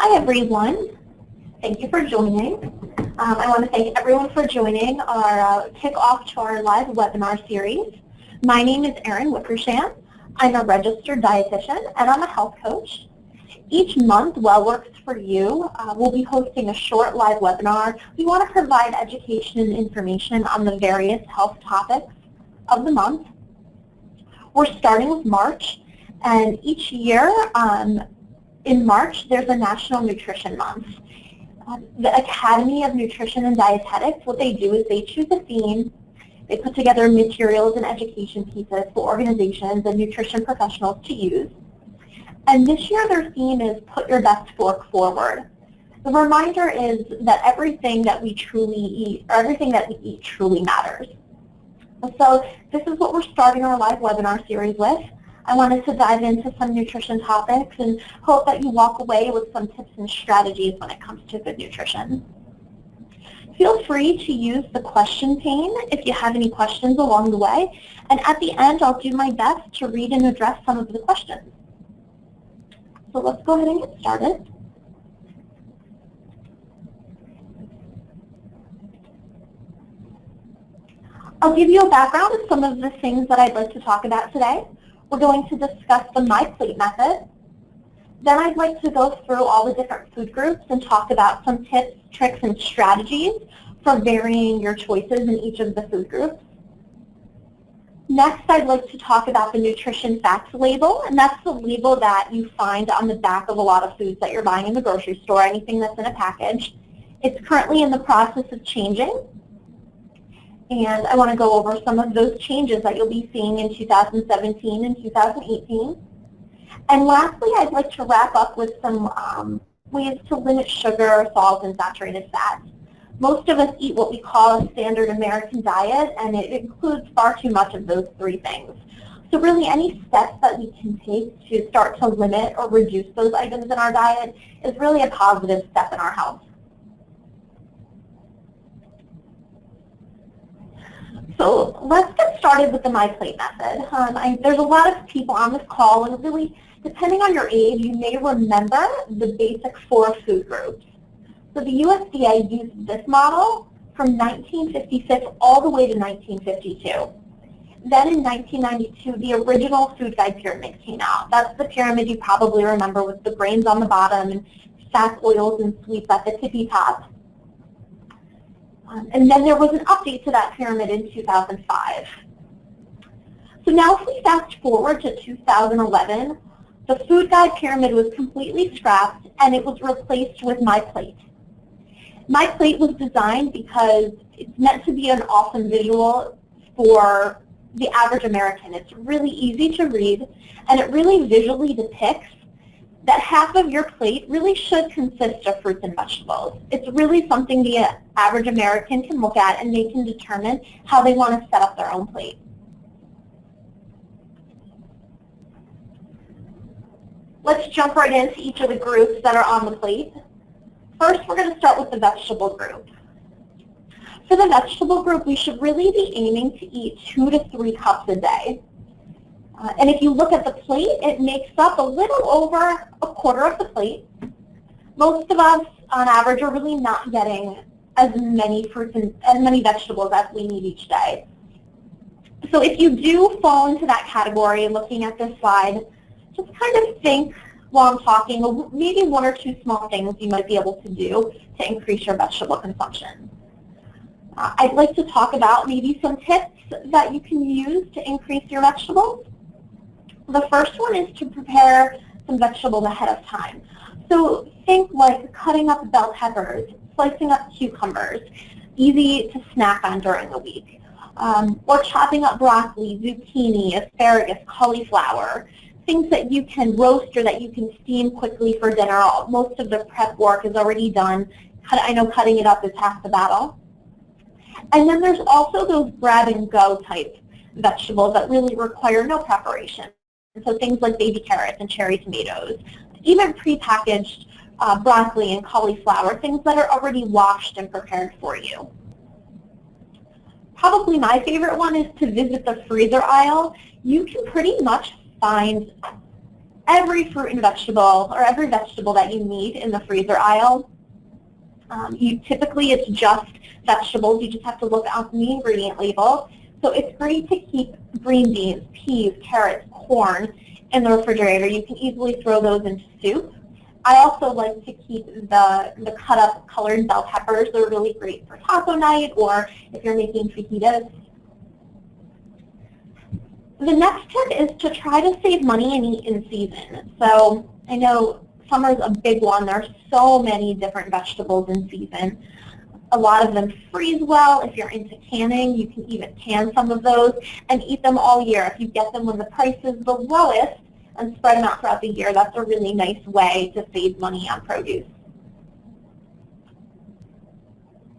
Hi everyone, thank you for joining. I want to thank everyone for joining our kickoff to our live webinar series. My name is Erin Wickersham. I'm a registered dietitian and I'm a health coach. Each month, Wellworks for You will be hosting a short live webinar. We want to provide education and information on the various health topics of the month. We're starting with March, and each year in March, there's a National Nutrition Month. The Academy of Nutrition and Dietetics, what they do is they choose a theme, they put together materials and education pieces for organizations and nutrition professionals to use. And this year their theme is Put Your Best Fork Forward. The reminder is that everything that we truly eat, or everything that we eat truly matters. So this is what we're starting our live webinar series with. I wanted to dive into some nutrition topics and hope that you walk away with some tips and strategies when it comes to good nutrition. Feel free to use the question pane if you have any questions along the way, and at the end I'll do my best to read and address some of the questions. So let's go ahead and get started. I'll give you a background of some of the things that I'd like to talk about today. We're going to discuss the My Plate method. Then I'd like to go through all the different food groups and talk about some tips, tricks, and strategies for varying your choices in each of the food groups. Next, I'd like to talk about the nutrition facts label, and that's the label that you find on the back of a lot of foods that you're buying in the grocery store, anything that's in a package. It's currently in the process of changing. And I want to go over some of those changes that you'll be seeing in 2017 and 2018. And lastly, I'd like to wrap up with some ways to limit sugar, salt, and saturated fat. Most of us eat what we call a standard American diet, and it includes far too much of those three things. So really any steps that we can take to start to limit or reduce those items in our diet is really a positive step in our health. So let's get started with the My Plate method. There's a lot of people on this call, and really, depending on your age, you may remember the basic 4 food groups. So the USDA used this model from 1956 all the way to 1952. Then in 1992, the original food guide pyramid came out. That's the pyramid you probably remember with the grains on the bottom and fats, oils, and sweets at the tippy top. And then there was an update to that pyramid in 2005. So now if we fast forward to 2011, the food guide pyramid was completely scrapped and it was replaced with My Plate. My Plate was designed because it's meant to be an awesome visual for the average American. It's really easy to read, and it really visually depicts that half of your plate really should consist of fruits and vegetables. It's really something the average American can look at and they can determine how they want to set up their own plate. Let's jump right into each of the groups that are on the plate. First, we're going to start with the vegetable group. For the vegetable group, we should really be aiming to eat 2 to 3 cups a day. And if you look at the plate, it makes up a little over a quarter of the plate. Most of us, on average, are really not getting as many fruits and as many vegetables as we need each day. So if you do fall into that category, looking at this slide, just kind of think while I'm talking, maybe 1 or 2 small things you might be able to do to increase your vegetable consumption. I'd like to talk about maybe some tips that you can use to increase your vegetables. The first one is to prepare some vegetables ahead of time. So think like cutting up bell peppers, slicing up cucumbers, easy to snack on during the week, or chopping up broccoli, zucchini, asparagus, cauliflower, things that you can roast or that you can steam quickly for dinner. Most of the prep work is already done. I know cutting it up is half the battle. And then there's also those grab-and-go type vegetables that really require no preparation. So things like baby carrots and cherry tomatoes, even prepackaged broccoli and cauliflower, things that are already washed and prepared for you. Probably my favorite one is to visit the freezer aisle. You can pretty much find every fruit and vegetable, or every vegetable that you need in the freezer aisle. Typically it's just vegetables. You just have to look on the ingredient label. So it's great to keep green beans, peas, carrots, corn in the refrigerator. You can easily throw those into soup. I also like to keep the cut up colored bell peppers. They're really great for taco night or if you're making fajitas. The next tip is to try to save money and eat in season. So I know summer's a big one. There's so many different vegetables in season. A lot of them freeze well. If you're into canning, you can even can some of those and eat them all year. If you get them when the price is the lowest and spread them out throughout the year, that's a really nice way to save money on produce.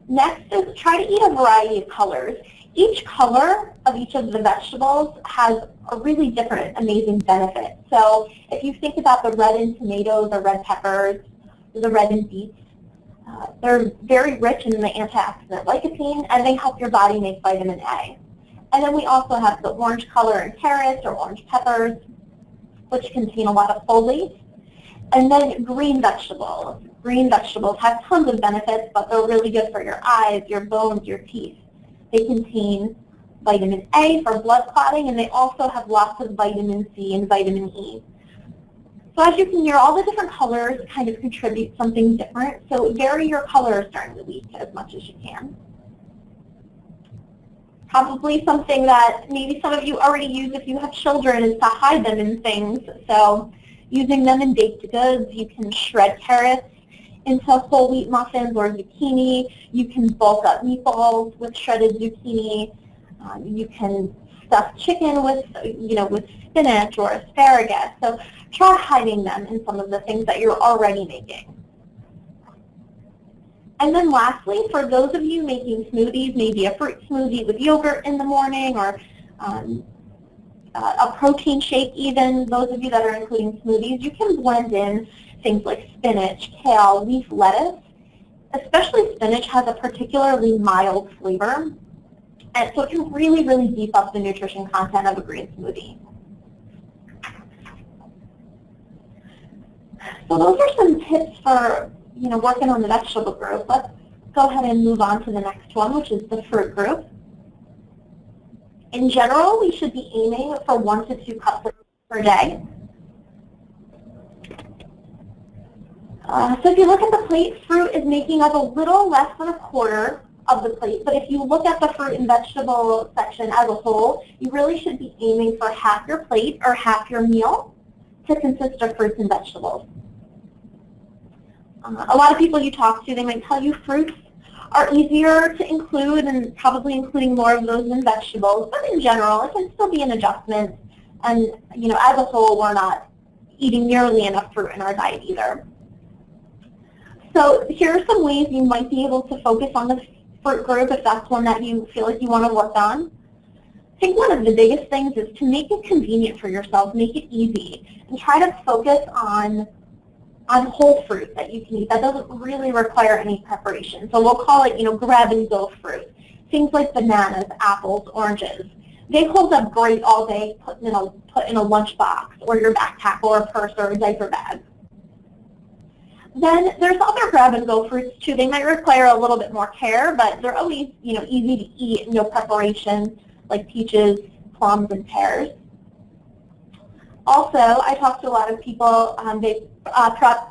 Next is try to eat a variety of colors. Each color of each of the vegetables has a really different amazing benefit. So if you think about the red in tomatoes or red peppers, the red in beets, they're very rich in the antioxidant lycopene, and they help your body make vitamin A. And then we also have the orange color in carrots or orange peppers, which contain a lot of folate. And then green vegetables. Green vegetables have tons of benefits, but they're really good for your eyes, your bones, your teeth. They contain vitamin A for blood clotting, and they also have lots of vitamin C and vitamin E. So as you can hear, all the different colors kind of contribute something different, so vary your colors during the week as much as you can. Probably something that maybe some of you already use if you have children is to hide them in things. So using them in baked goods, you can shred carrots into whole wheat muffins or zucchini. You can bulk up meatballs with shredded zucchini. You can stuff chicken with, with spinach or asparagus. So try hiding them in some of the things that you're already making. And then lastly, for those of you making smoothies, maybe a fruit smoothie with yogurt in the morning or a protein shake even, those of you that are including smoothies, you can blend in things like spinach, kale, leaf lettuce. Especially spinach has a particularly mild flavor, and so it can really, really beef up the nutrition content of a green smoothie. So those are some tips for working on the vegetable group. Let's go ahead and move on to the next one, which is the fruit group. In general, we should be aiming for 1 to 2 cups of fruit per day. So if you look at the plate, fruit is making up a little less than a quarter of the plate. But if you look at the fruit and vegetable section as a whole, you really should be aiming for half your plate or half your meal to consist of fruits and vegetables. A lot of people you talk to, they might tell you fruits are easier to include and probably including more of those than vegetables. But in general, it can still be an adjustment. And as a whole, we're not eating nearly enough fruit in our diet either. So here are some ways you might be able to focus on the fruit group if that's one that you feel like you want to work on. I think one of the biggest things is to make it convenient for yourself, make it easy, and try to focus on whole fruit that you can eat. That doesn't really require any preparation. So we'll call it, grab and go fruit. Things like bananas, apples, oranges. They hold up great all day, put in a lunchbox or your backpack or a purse or a diaper bag. Then there's other grab-and-go fruits too. They might require a little bit more care, but they're always easy to eat, no preparation, like peaches, plums, and pears. Also, I talk to a lot of people, they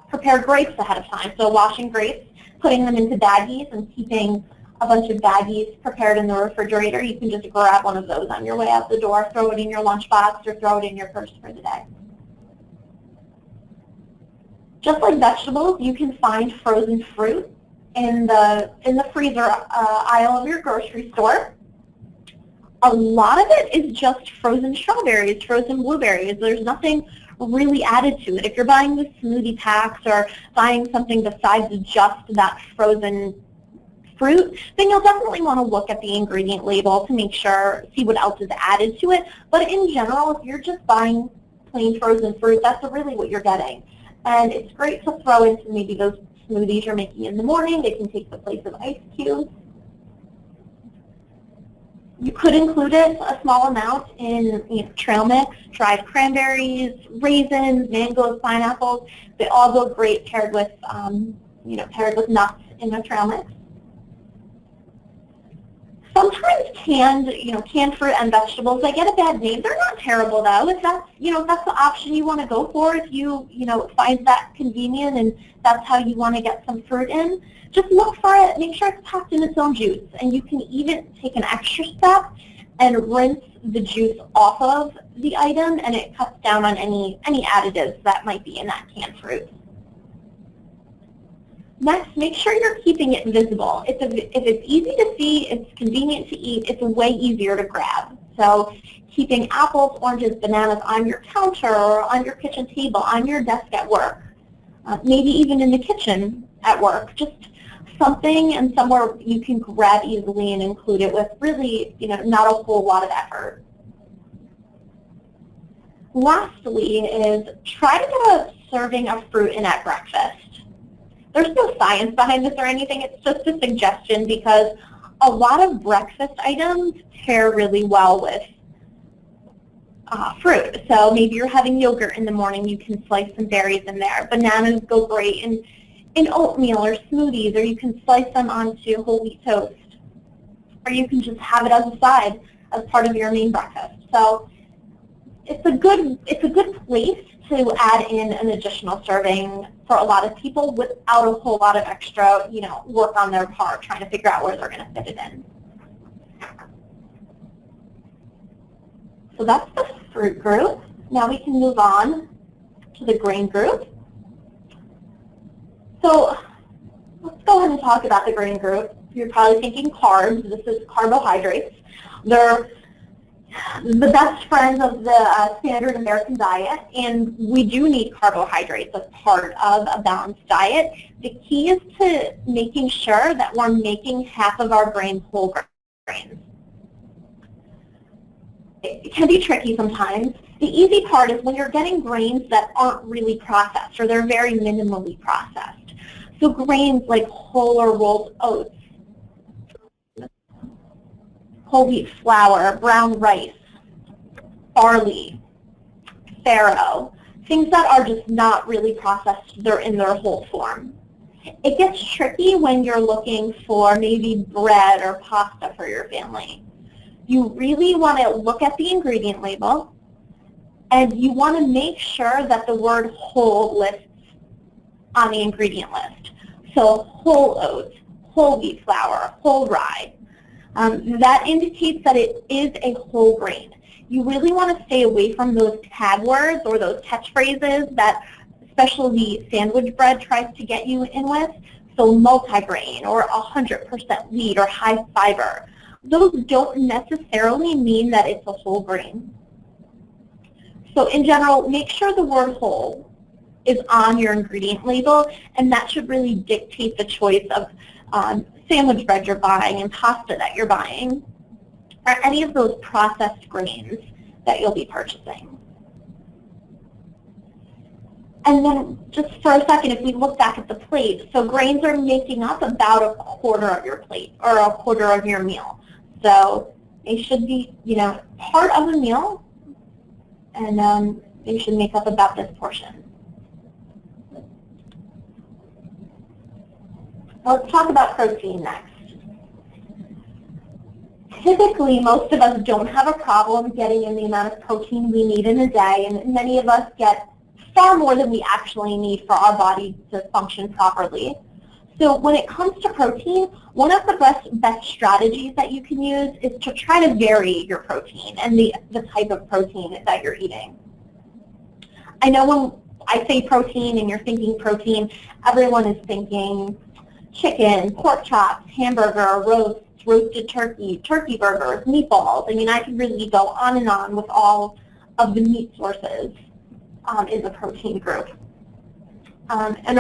prepare grapes ahead of time. So washing grapes, putting them into baggies, and keeping a bunch of baggies prepared in the refrigerator. You can just grab one of those on your way out the door, throw it in your lunchbox, or throw it in your purse for the day. Just like vegetables, you can find frozen fruit in the freezer aisle of your grocery store. A lot of it is just frozen strawberries, frozen blueberries. There's nothing really added to it. If you're buying the smoothie packs or buying something besides just that frozen fruit, then you'll definitely want to look at the ingredient label to make sure, see what else is added to it. But in general, if you're just buying plain frozen fruit, that's really what you're getting. And it's great to throw into maybe those smoothies you're making in the morning. They can take the place of ice cubes. You could include it a small amount in trail mix, dried cranberries, raisins, mangoes, pineapples. They all go great paired with paired with nuts in a trail mix. Sometimes canned fruit and vegetables, they get a bad name. They're not terrible though. If that's the option you want to go for, if you find that convenient and that's how you want to get some fruit in, just look for it. Make sure it's packed in its own juice, and you can even take an extra step and rinse the juice off of the item, and it cuts down on any additives that might be in that canned fruit. Next, make sure you're keeping it visible. If it's easy to see, it's convenient to eat, it's way easier to grab. So keeping apples, oranges, bananas on your counter or on your kitchen table, on your desk at work, maybe even in the kitchen at work, just something and somewhere you can grab easily and include it with really not a whole lot of effort. Lastly is try to get a serving of fruit in at breakfast. There's no science behind this or anything, it's just a suggestion because a lot of breakfast items pair really well with fruit. So maybe you're having yogurt in the morning, you can slice some berries in there. Bananas go great in oatmeal or smoothies, or you can slice them onto whole wheat toast. Or you can just have it as a side as part of your main breakfast. So it's a good place to add in an additional serving for a lot of people without a whole lot of extra, work on their part trying to figure out where they're going to fit it in. So that's the fruit group. Now we can move on to the grain group. So let's go ahead and talk about the grain group. You're probably thinking carbs. This is carbohydrates. They're the best friends of the standard American diet, and we do need carbohydrates as part of a balanced diet. The key is to making sure that we're making half of our grains whole grains. It can be tricky sometimes. The easy part is when you're getting grains that aren't really processed or they're very minimally processed. So grains like whole or rolled oats, whole wheat flour, brown rice, barley, farro, things that are just not really processed, they're in their whole form. It gets tricky when you're looking for maybe bread or pasta for your family. You really want to look at the ingredient label, and you want to make sure that the word whole lists on the ingredient list. So whole oats, whole wheat flour, whole rye. That indicates that it is a whole grain. You really want to stay away from those tag words or those catchphrases that especially sandwich bread tries to get you in with. So multigrain or 100% wheat or high fiber. Those don't necessarily mean that it's a whole grain. So in general, make sure the word whole is on your ingredient label, and that should really dictate the choice of sandwich bread you're buying and pasta that you're buying, or any of those processed grains that you'll be purchasing. And then just for a second, if we look back at the plate, so grains are making up about a quarter of your plate or a quarter of your meal. So they should be, part of a meal, and they should make up about this portion. Let's talk about protein next. Typically, most of us don't have a problem getting in the amount of protein we need in a day, and many of us get far more than we actually need for our body to function properly. So when it comes to protein, one of the best strategies that you can use is to try to vary your protein and the type of protein that you're eating. I know when I say protein and you're thinking protein, everyone is thinking chicken, pork chops, hamburger, roasts, roasted turkey, turkey burgers, meatballs. I mean, I could really go on and on with all of the meat sources in the protein group. And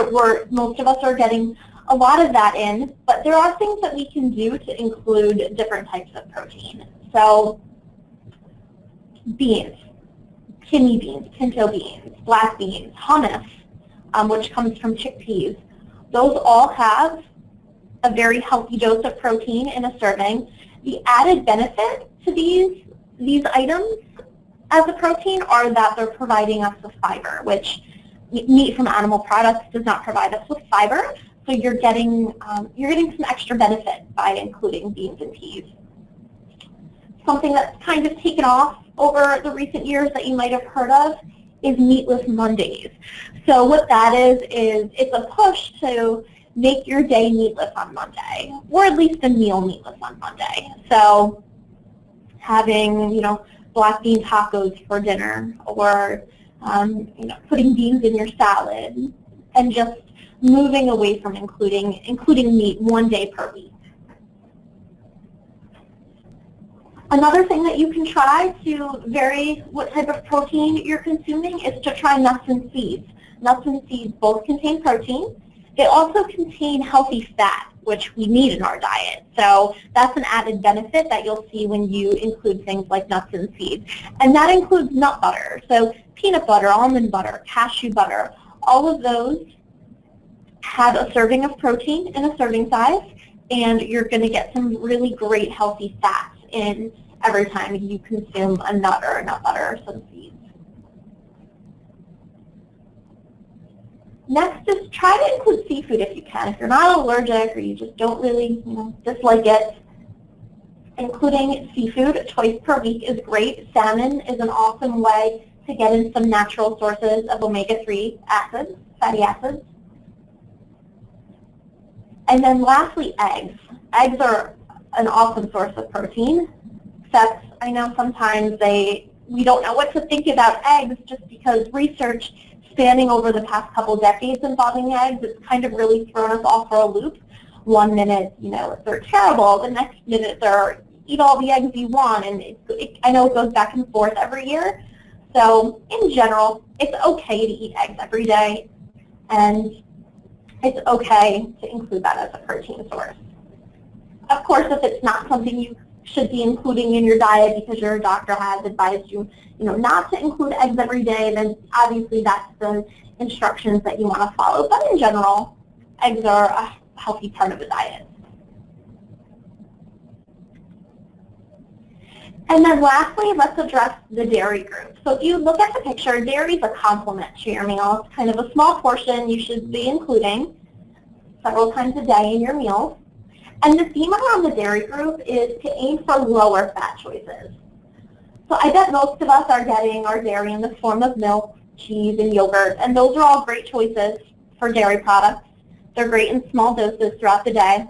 most of us are getting a lot of that in, but there are things that we can do to include different types of protein. So beans, kidney beans, pinto beans, black beans, hummus, which comes from chickpeas. Those all have a very healthy dose of protein in a serving. The added benefit to these items as a protein are that they're providing us with fiber, which meat from animal products does not provide us with fiber. So you're getting some extra benefit by including beans and peas. Something that's kind of taken off over the recent years that you might have heard of is Meatless Mondays. So what that is it's a push to make your day meatless on Monday, or at least a meal meatless on Monday. So having, black bean tacos for dinner, or putting beans in your salad, and just moving away from including meat one day per week. Another thing that you can try to vary what type of protein you're consuming is to try nuts and seeds. Nuts and seeds both contain protein. They also contain healthy fat, which we need in our diet. So that's an added benefit that you'll see when you include things like nuts and seeds. And that includes nut butter. So peanut butter, almond butter, cashew butter, all of those have a serving of protein in a serving size, and you're going to get some really great healthy fats in every time you consume a nut or a nut butter or some seeds. Next is try to include seafood if you can. If you're not allergic or you just don't really dislike it, including seafood twice per week is great. Salmon is an awesome way to get in some natural sources of omega-3 acids, fatty acids. And then lastly, eggs. Eggs are an awesome source of protein, except I know sometimes we don't know what to think about eggs just because research spanning over the past couple decades involving eggs, it's kind of really thrown us off for a loop. One minute, they're terrible. The next minute, they're eat all the eggs you want, and I know it goes back and forth every year. So in general, it's okay to eat eggs every day, and it's okay to include that as a protein source. Of course, if it's not something you should be including in your diet because your doctor has advised you, not to include eggs every day, then obviously that's the instructions that you want to follow. But in general, eggs are a healthy part of the diet. And then lastly, let's address the dairy group. So if you look at the picture, dairy is a complement to your meal. It's kind of a small portion you should be including several times a day in your meals. And the theme around the dairy group is to aim for lower fat choices. So I bet most of us are getting our dairy in the form of milk, cheese, and yogurt, and those are all great choices for dairy products. They're great in small doses throughout the day.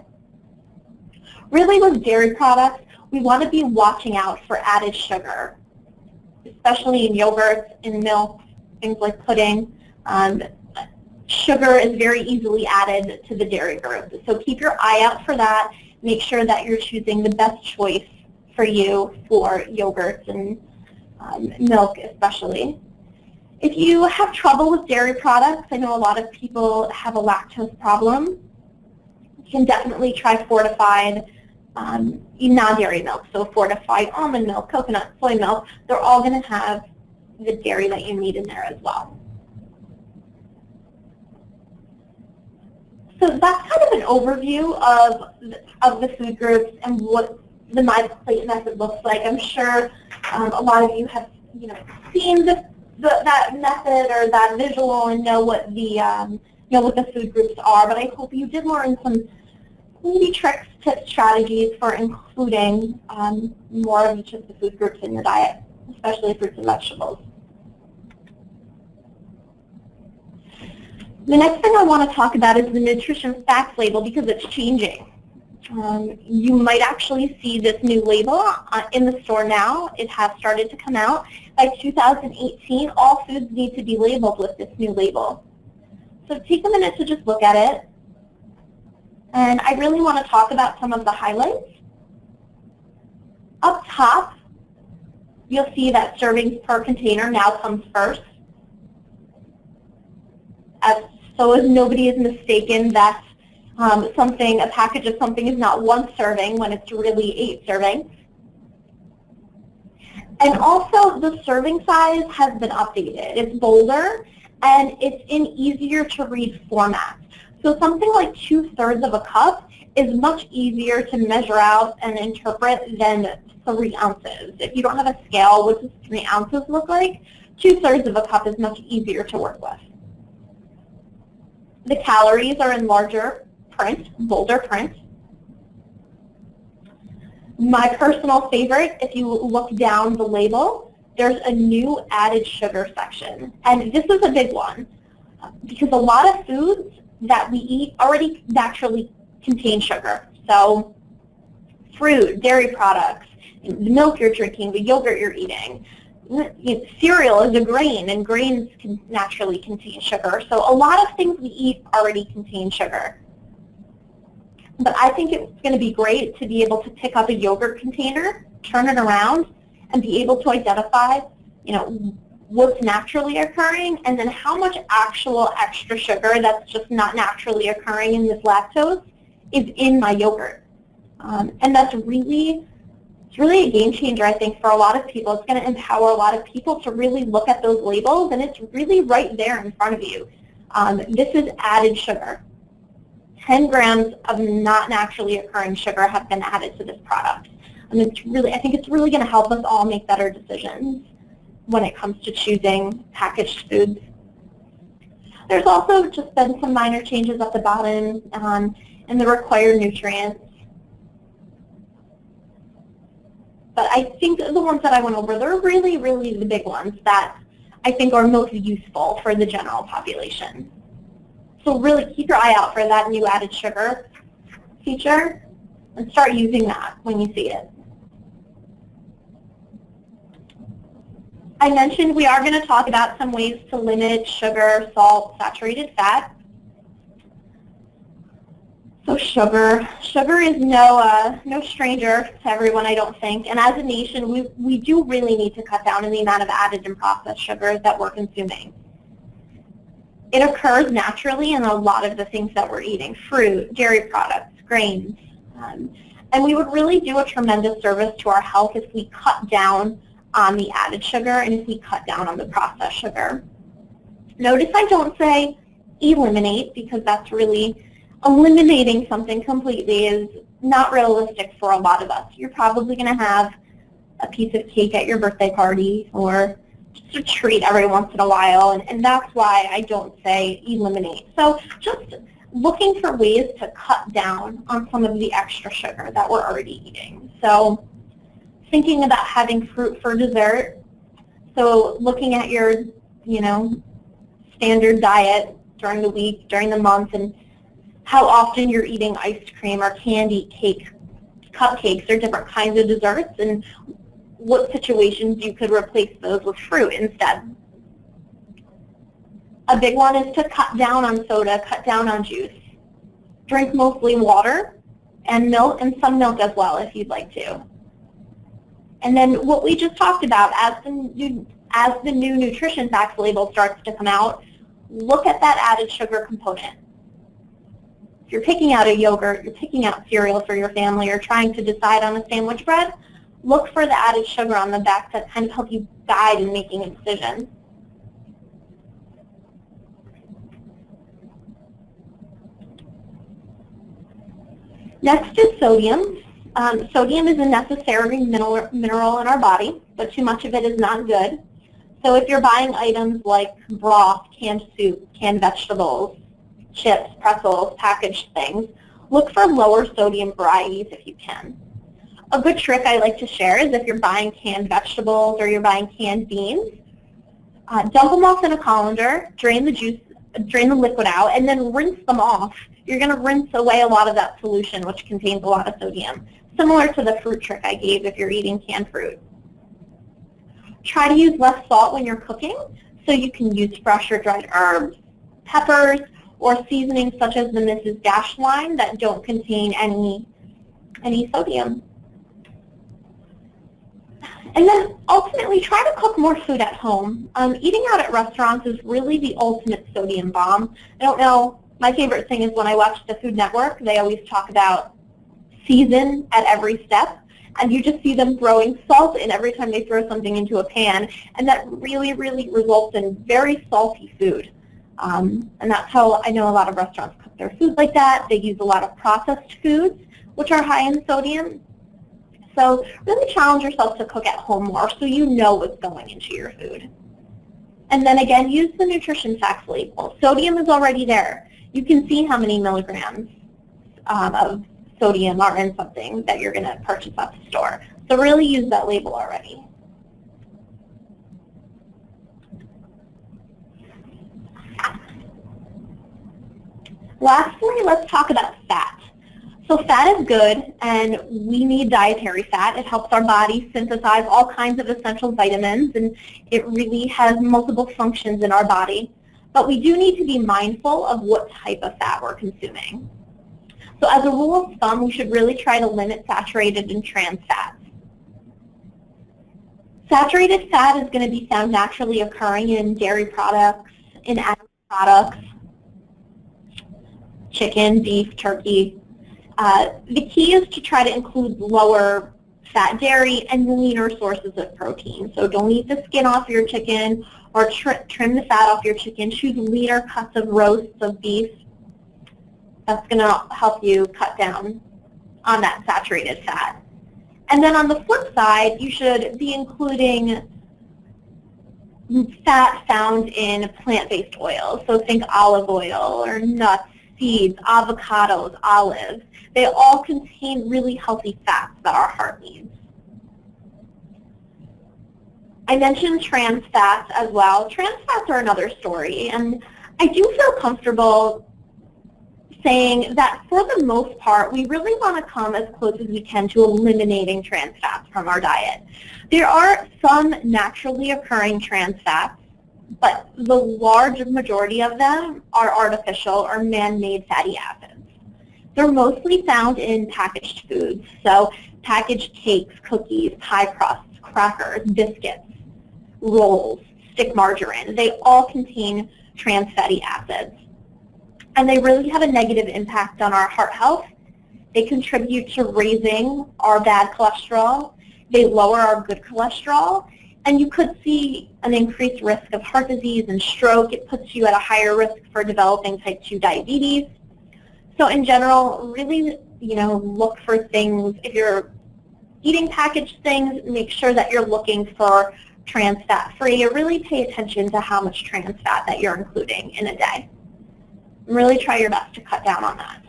Really with dairy products, we want to be watching out for added sugar, especially in yogurts, in milk, things like pudding. Sugar is very easily added to the dairy group. So keep your eye out for that. Make sure that you're choosing the best choice for you for yogurts and milk especially. If you have trouble with dairy products, I know a lot of people have a lactose problem. You can definitely try fortified non-dairy milk. So fortified almond milk, coconut, soy milk, they're all going to have the dairy that you need in there as well. So that's kind of an overview of the food groups and what the My Plate method looks like. I'm sure a lot of you have seen that method or that visual and know what what the food groups are. But I hope you did learn some maybe tricks, tips, strategies for including more of each of the food groups in your diet, especially fruits and vegetables. The next thing I want to talk about is the nutrition facts label because it's changing. You might actually see this new label in the store now. It has started to come out. By 2018, all foods need to be labeled with this new label. So take a minute to just look at it. And I really want to talk about some of the highlights. Up top, you'll see that servings per container now comes first. So as nobody is mistaken that a package of something is not one serving when it's really 8 servings. And also the serving size has been updated. It's bolder and it's in easier to read format. So something like 2/3 of a cup is much easier to measure out and interpret than 3 ounces. If you don't have a scale, what does 3 ounces look like? 2/3 of a cup is much easier to work with. The calories are in larger print, bolder print. My personal favorite, if you look down the label, there's a new added sugar section. And this is a big one because a lot of foods that we eat already naturally contain sugar. So fruit, dairy products, the milk you're drinking, the yogurt you're eating. Cereal is a grain, and grains can naturally contain sugar. So a lot of things we eat already contain sugar. But I think it's going to be great to be able to pick up a yogurt container, turn it around, and be able to identify, what's naturally occurring, and then how much actual extra sugar that's just not naturally occurring in this lactose is in my yogurt. And that's really, it's really a game changer, I think, for a lot of people. It's going to empower a lot of people to really look at those labels, and it's really right there in front of you. This is added sugar. 10 grams of not naturally occurring sugar have been added to this product. And I think it's really going to help us all make better decisions when it comes to choosing packaged foods. There's also just been some minor changes at the bottom in the required nutrients. But I think the ones that I went over, they're really, really the big ones that I think are most useful for the general population. So really keep your eye out for that new added sugar feature and start using that when you see it. I mentioned we are going to talk about some ways to limit sugar, salt, saturated fat. So sugar is no stranger to everyone, I don't think. And as a nation, we do really need to cut down on the amount of added and processed sugars that we're consuming. It occurs naturally in a lot of the things that we're eating, fruit, dairy products, grains. And we would really do a tremendous service to our health if we cut down on the added sugar and if we cut down on the processed sugar. Notice I don't say eliminate, because that's really, eliminating something completely is not realistic for a lot of us. You're probably going to have a piece of cake at your birthday party or just a treat every once in a while, and that's why I don't say eliminate. So just looking for ways to cut down on some of the extra sugar that we're already eating. So thinking about having fruit for dessert. So looking at your, standard diet during the week, during the month, and how often you're eating ice cream or candy, cake, cupcakes, or different kinds of desserts, and what situations you could replace those with fruit instead. A big one is to cut down on soda, cut down on juice. Drink mostly water and milk, and some milk as well if you'd like to. And then what we just talked about, as the new nutrition facts label starts to come out, look at that added sugar component. If you're picking out a yogurt, you're picking out cereal for your family, or trying to decide on a sandwich bread, look for the added sugar on the back to kind of help you guide in making a decision. Next is sodium. Sodium is a necessary mineral in our body, but too much of it is not good. So if you're buying items like broth, canned soup, canned vegetables, chips, pretzels, packaged things, look for lower sodium varieties if you can. A good trick I like to share is if you're buying canned vegetables or you're buying canned beans, dump them off in a colander, drain the liquid out, and then rinse them off. You're going to rinse away a lot of that solution, which contains a lot of sodium, similar to the fruit trick I gave if you're eating canned fruit. Try to use less salt when you're cooking, so you can use fresh or dried herbs, peppers, or seasonings such as the Mrs. Dash line that don't contain any sodium. And then ultimately, try to cook more food at home. Eating out at restaurants is really the ultimate sodium bomb. I don't know, my favorite thing is when I watch the Food Network, they always talk about season at every step, and you just see them throwing salt in every time they throw something into a pan, and that really, really results in very salty food. And that's how I know a lot of restaurants cook their food like that. They use a lot of processed foods, which are high in sodium. So really challenge yourself to cook at home more so you know what's going into your food. And then again, use the nutrition facts label. Sodium is already there. You can see how many milligrams of sodium are in something that you're going to purchase at the store. So really use that label already. Lastly, let's talk about fat. So fat is good, and we need dietary fat. It helps our body synthesize all kinds of essential vitamins, and it really has multiple functions in our body. But we do need to be mindful of what type of fat we're consuming. So as a rule of thumb, we should really try to limit saturated and trans fats. Saturated fat is going to be found naturally occurring in dairy products, in animal products, chicken, beef, turkey. The key is to try to include lower fat dairy and leaner sources of protein. So don't eat the skin off your chicken or trim the fat off your chicken. Choose leaner cuts of roasts of beef. That's going to help you cut down on that saturated fat. And then on the flip side, you should be including fat found in plant-based oils. So think olive oil or nuts, seeds, avocados, olives. They all contain really healthy fats that our heart needs. I mentioned trans fats as well. Trans fats are another story, and I do feel comfortable saying that for the most part, we really want to come as close as we can to eliminating trans fats from our diet. There are some naturally occurring trans fats, but the large majority of them are artificial or man-made fatty acids. They're mostly found in packaged foods, so packaged cakes, cookies, pie crusts, crackers, biscuits, rolls, stick margarine. They all contain trans fatty acids. And they really have a negative impact on our heart health. They contribute to raising our bad cholesterol. They lower our good cholesterol. And you could see an increased risk of heart disease and stroke. It puts you at a higher risk for developing type 2 diabetes. So in general, really, look for things. If you're eating packaged things, make sure that you're looking for trans fat free. Really pay attention to how much trans fat that you're including in a day. Really try your best to cut down on that.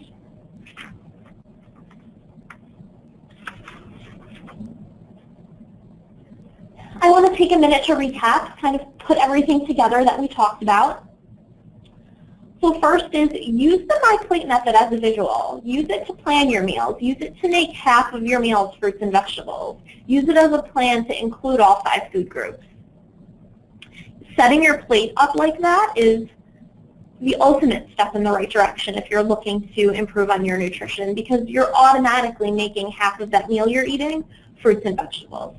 I want to take a minute to recap, kind of put everything together that we talked about. So first is use the My Plate method as a visual. Use it to plan your meals. Use it to make half of your meals fruits and vegetables. Use it as a plan to include all 5 food groups. Setting your plate up like that is the ultimate step in the right direction if you're looking to improve on your nutrition, because you're automatically making half of that meal you're eating fruits and vegetables.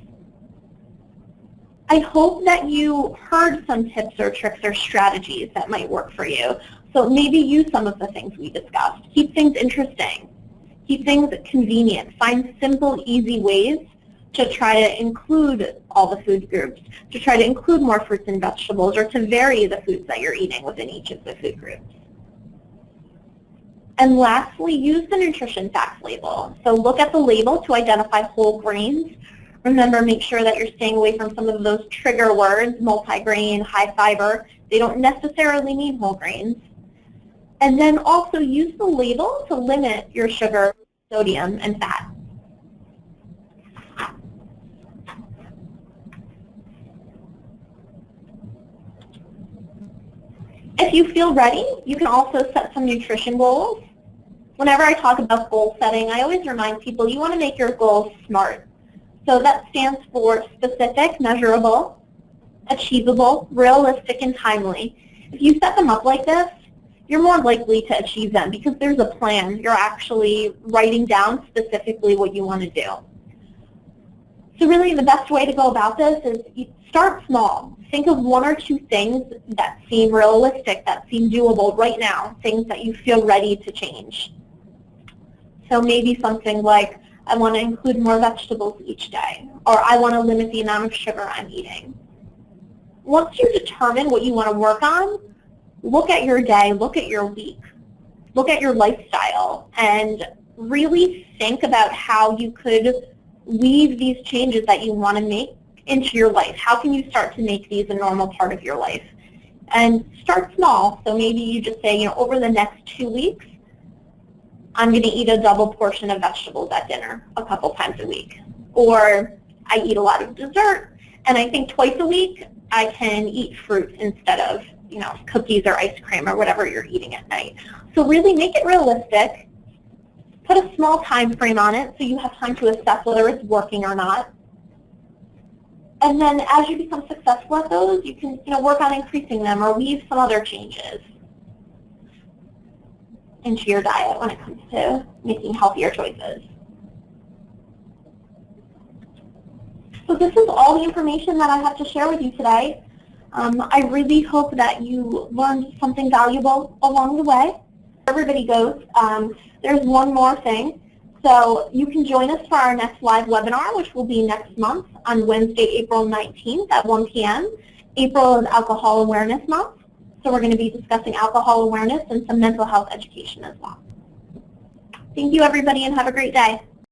I hope that you heard some tips or tricks or strategies that might work for you. So maybe use some of the things we discussed. Keep things interesting. Keep things convenient. Find simple, easy ways to try to include all the food groups, to try to include more fruits and vegetables, or to vary the foods that you're eating within each of the food groups. And lastly, use the nutrition facts label. So look at the label to identify whole grains. Remember, make sure that you're staying away from some of those trigger words, multigrain, high fiber. They don't necessarily mean whole grains. And then also use the label to limit your sugar, sodium, and fat. If you feel ready, you can also set some nutrition goals. Whenever I talk about goal setting, I always remind people you want to make your goals SMART. So that stands for specific, measurable, achievable, realistic, and timely. If you set them up like this, you're more likely to achieve them because there's a plan. You're actually writing down specifically what you want to do. So really the best way to go about this is you start small. Think of 1 or 2 things that seem realistic, that seem doable right now, things that you feel ready to change. So maybe something like, I want to include more vegetables each day, or I want to limit the amount of sugar I'm eating. Once you determine what you want to work on, look at your day, look at your week, look at your lifestyle, and really think about how you could weave these changes that you want to make into your life. How can you start to make these a normal part of your life? And start small. So maybe you just say, you know, over the next 2 weeks, I'm going to eat a double portion of vegetables at dinner a couple times a week. Or I eat a lot of dessert, and I think twice a week I can eat fruit instead of, you know, cookies or ice cream or whatever you're eating at night. So really make it realistic. Put a small time frame on it so you have time to assess whether it's working or not. And then as you become successful at those, you can, you know, work on increasing them or weave some other changes into your diet when it comes to making healthier choices. So this is all the information that I have to share with you today. I really hope that you learned something valuable along the way. Everybody goes, there's one more thing. So you can join us for our next live webinar, which will be next month on Wednesday, April 19th at 1 p.m. April is Alcohol Awareness Month. So we're going to be discussing alcohol awareness and some mental health education as well. Thank you, everybody, and have a great day.